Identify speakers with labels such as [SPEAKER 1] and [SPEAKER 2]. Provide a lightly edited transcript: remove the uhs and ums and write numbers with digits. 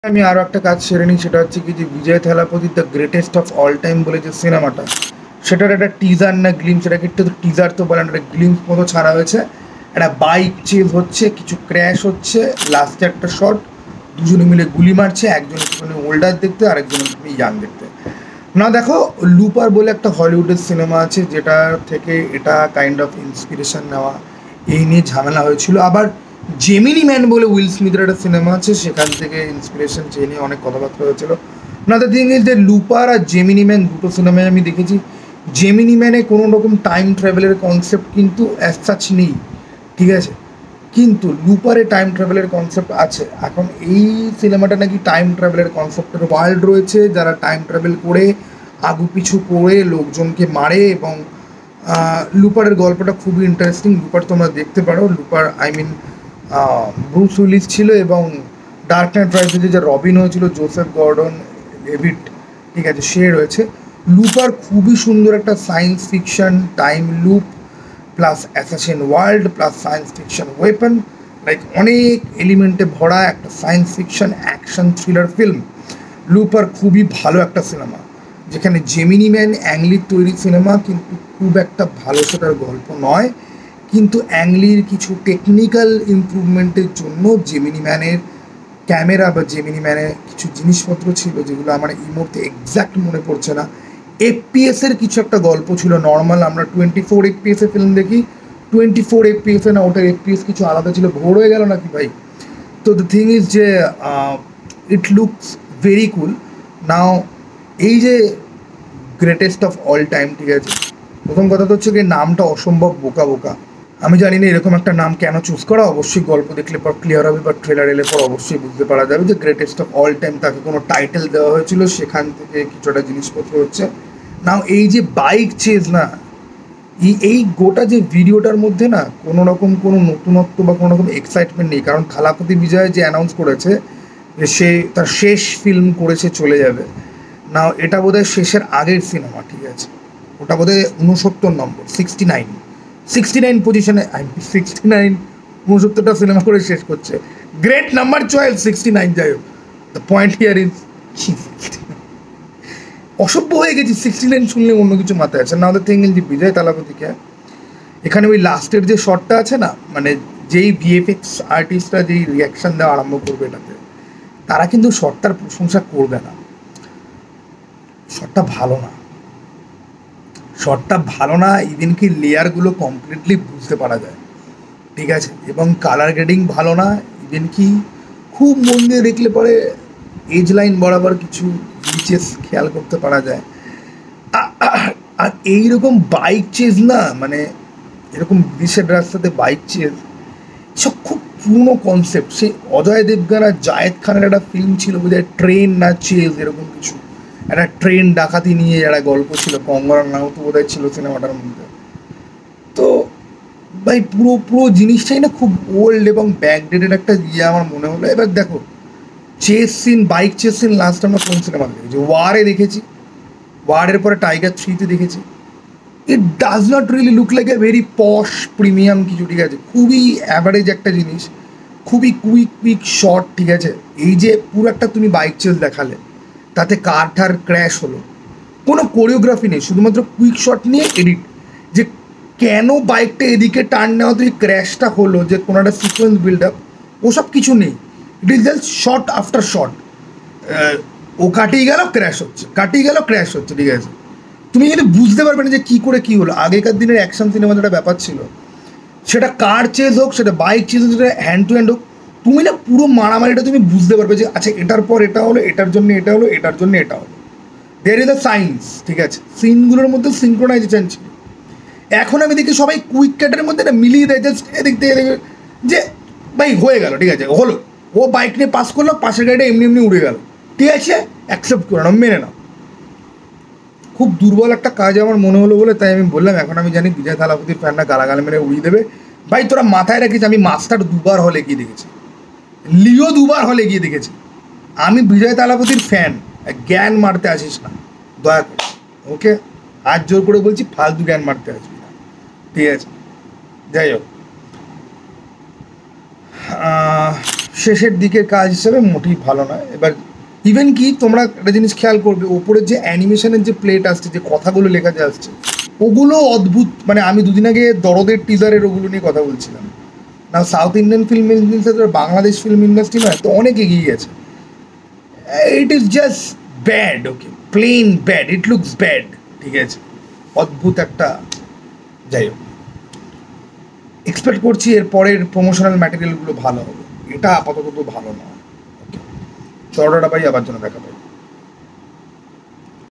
[SPEAKER 1] আমি আরও একটা কাজ সেরে নিই, সেটা হচ্ছে কি যে বিজয় থালাপতির the greatest of all time বলে যে সিনেমাটা, সেটার একটা টিজার না গ্লিমস, সেটাকে একটু টিজার তো বলেন, একটা গ্লিমস মতো ছাড়া হয়েছে। একটা বাইক চেজ হচ্ছে, কিছু ক্র্যাশ হচ্ছে, লাস্টে একটা শট, দুজনে মিলে গুলি মারছে, একজন একটুখানি ওল্ডার দেখতে, আরেকজন একটুখানি ইয়াং দেখতে। না দেখো, লুপার বলে একটা হলিউডের সিনেমা আছে যেটা থেকে এটা কাইন্ড অফ ইন্সপিরেশন নেওয়া, এই নিয়ে ঝামেলা হয়েছিল। আবার জেমিনি ম্যান বলে উইল স্মিথের একটা সিনেমা আছে, সেখান থেকে ইন্সপিরেশন চেয়ে নিয়ে অনেক কথাবার্তা হয়েছিল। না দ্য থিং ইজ যে লুপার আর জেমিনি ম্যান দুটো সিনেমায় আমি দেখেছি। জেমিনি ম্যানে কোনো রকম টাইম ট্রাভেলের কনসেপ্ট কিন্তু অ্যাজ সাচ নেই, ঠিক আছে, কিন্তু লুপারে টাইম ট্রাভেলের কনসেপ্ট আছে। এখন এই সিনেমাটা নাকি টাইম ট্রাভেলের কনসেপ্টের ওয়ার্ল্ড রয়েছে, যারা টাইম ট্রাভেল করে আগু পিছু করে লোকজনকে মারে, এবং লুপারের গল্পটা খুবই ইন্টারেস্টিং। লুপার তোমরা দেখতে পারো। লুপার আই মিন ব্রুস উইলিস ছিল, এবং ডার্ক নাইট রাইজেসে যে রবিন হয়েছিল জোসেফ গর্ডন লেভিট, ঠিক আছে, সে রয়েছে। লুপার খুবই সুন্দর একটা science fiction time loop plus assassin world plus science fiction weapon, like অনেক এলিমেন্টে ভরা একটা science fiction action thriller film. Looper খুবই ভালো একটা সিনেমা, যেখানে জেমিনি ম্যান অ্যাংলির তৈরি সিনেমা, কিন্তু খুব একটা ভালো সেটার গল্প নয়। কিন্তু অ্যাংলির কিছু টেকনিক্যাল ইমপ্রুভমেন্টের জন্য জেমিনি ম্যানের ক্যামেরা বা জেমিনি ম্যানের কিছু জিনিসপত্র ছিল যেগুলো আমার এই মুহূর্তে এক্স্যাক্ট মনে পড়ছে না। এফপিএসের কিছু একটা গল্প ছিল। নর্মাল আমরা 24 এফপিএসে ফিল্ম দেখি, 24 এফপিএসে না, ওটার এফপিএস কিছু আলাদা ছিল। ভোর হয়ে গেল নাকি ভাই? তো দ্য থিং ইজ যে ইট লুকস ভেরি কুল। নাও এই যে গ্রেটেস্ট অফ অল টাইম, ঠিক আছে, প্রথম কথা তো হচ্ছে কি নামটা অসম্ভব বোকা বোকা। আমি জানি না এরকম একটা নাম কেন চুজ করা, অবশ্যই গল্প দেখলে পর ক্লিয়ার হবে, বা ট্রেলার এলে পর অবশ্যই বুঝতে পারা যাবে যে গ্রেটেস্ট অফ অল টাইম, তাকে কোনো টাইটেল দেওয়া হয়েছিল, সেখান থেকে কিছুটা জিনিসপত্র হচ্ছে। নাও এই যে বাইক চেজ না, এই গোটা যে ভিডিওটার মধ্যে না কোনো রকম কোনো নতুনত্ব বা কোনো রকম এক্সাইটমেন্ট নেই। কারণ থালাপতি বিজয় যে অ্যানাউন্স করেছে যে সে তার শেষ ফিল্ম করেছে, চলে যাবে। না এটা বোধহয় শেষের আগের সিনেমা, ঠিক আছে, ওটা বোধহয় 69 নম্বর, 69 পজিশনে, 69 সিনেমা করে শেষ করছে। গ্রেট নাম্বার চয়েস 69, যাই হোক, দ্য পয়েন্ট হিয়ার ইজ অসভ্য হয়ে গেছি। 69 শুনলে অন্য কিছু মাথায় আছে না। ওদের থিং যে বিজয় থালাপতিকে এখানে ওই লাস্টের যে শটটা আছে না, মানে যেই ভিএফএক্স আর্টিস্টরা যেই রিয়াকশান দেওয়া আরম্ভ করবে এটাতে, তারা কিন্তু শটটার প্রশংসা করবে না। শটটা ভালো না, শটটা ভালো না, ইভেন কি লেয়ারগুলো কমপ্লিটলি বুঝতে পারা যায়, ঠিক আছে, এবং কালার গ্রেডিং ভালো না। ইভেন কি খুব মন দিয়ে দেখলে পরে এজ লাইন বরাবর কিছু বিচেস খেয়াল করতে পারা যায়। আর এইরকম বাইক চেজ না, মানে এরকম বিদেশের রাস্তাতে বাইক চেজ, সব খুব পুরনো কনসেপ্ট। সেই অজয় দেবগান আর জায়েদ খানের একটা ফিল্ম ছিল বোধহয়, ট্রেন না চেজ এরকম কিছু, একটা ট্রেন ডাকাতি নিয়ে একটা গল্প ছিল, কঙ্গনা রানাউত বোধহয় ছিল সিনেমাটার মধ্যে। তো ভাই পুরো পুরো জিনিসটাই না খুব ওল্ড এবং ব্যাকডেটেড একটা আমার মনে হলো। এবার দেখো, chase scene, bike chase scene last আমরা কোন সিনেমা দেখেছি? ওয়ারে দেখেছি, ওয়ারের পরে টাইগার 3-তে দেখেছি। It does not really look like a very posh premium কিছু, ঠিক আছে, খুবই অ্যাভারেজ একটা জিনিস, খুবই কুইক শর্ট, ঠিক আছে। এই যে পুরো একটা তুমি বাইক চেস দেখালে, তাতে কার ঠার ক্র্যাশ হলো, কোনো কোরিওগ্রাফি নেই, শুধুমাত্র কুইক শট নিয়ে এডিট। যে কেন বাইকটা এদিকে টার্ন নেওয়া তুই ক্র্যাশটা হলো, যে কোনো একটা সিকোয়েন্স বিল্ড আপ, ওসব কিছু নেই। It is just shot after shot. ও কাটিয়ে গেল, ক্র্যাশ হচ্ছে, কাটিয়ে গেল, ক্র্যাশ হচ্ছে, ঠিক আছে। তুমি কিন্তু বুঝতে পারবে না যে কী করে কী হলো। আগেকার দিনের অ্যাকশন সিনেমার একটা ব্যাপার ছিল, সেটা কার চেজ হোক, সেটা বাইক চেজ হোক, সেটা হ্যান্ড টু হ্যান্ড হোক, তুমি না পুরো মারামারিটা তুমি বুঝতে পারবে যে আচ্ছা এটার পর এটা হলো, এটার জন্য এটা হলো, এটার জন্য এটা হলো। দেয়ার ইজ আ সায়েন্স, ঠিক আছে। সিনগুলোর মধ্যে সিনক্রোনাইজেশন ছিল। এখন আমি দেখি সবাই কুইক ক্যাটের মধ্যে না মিলিয়ে দেয়, জাস্ট এদিক থেকে যে ভাই হয়ে গেল, ঠিক আছে, হলো, ও বাইক নিয়ে পাস করলো, পাশের গাড়িটা এমনি এমনি উড়ে গেল, ঠিক আছে, অ্যাকসেপ্ট করে নাও, মেনে নাও। খুব দুর্বল একটা কাজ আমার মনে হলো বলে তাই আমি বললাম। এখন আমি জানি বিজয় থালাপতির ফ্যানরা গালাগাল মেরে উড়িয়ে দেবে। ভাই তোরা মাথায় রাখিস, আমি মাস্টার 2বার হলে গিয়ে দেখেছি, লিও 2বার হলে গিয়ে দেখেছি। আমি বিজয় থালাপতির ফ্যান, জ্ঞান মারতে আসিস না দয়া করে, ওকে? হাত জোর করে বলছি, ফালতু জ্ঞান মারতে আসবি না, ঠিক আছে। যাই হোক, শেষের দিকের কাজ হিসেবে মোটেই ভালো নয়। এবার ইভেন কি তোমরা একটা জিনিস খেয়াল করবে, ওপরের যে অ্যানিমেশনের যে প্লেট আসছে, যে কথাগুলো লেখা যে আসছে, ওগুলো অদ্ভুত। মানে আমি দুদিন আগে দরদের টিজারের ওগুলো নিয়ে কথা বলছিলাম না। South Indian film industry Bangladesh film industry নয় তো অনেক এগিয়ে গেছে। It is just bad, okay, plain bad, it looks bad, ঠিক আছে, অদ্ভুত একটা। যাই হোক, এক্সপেক্ট করছি এর পরের প্রমোশনাল ম্যাটেরিয়ালগুলো ভালো হবে, এটা আপাতত ভালো নয়। ওকে, চড়াটা পাই আবার জন্য দেখা পাই।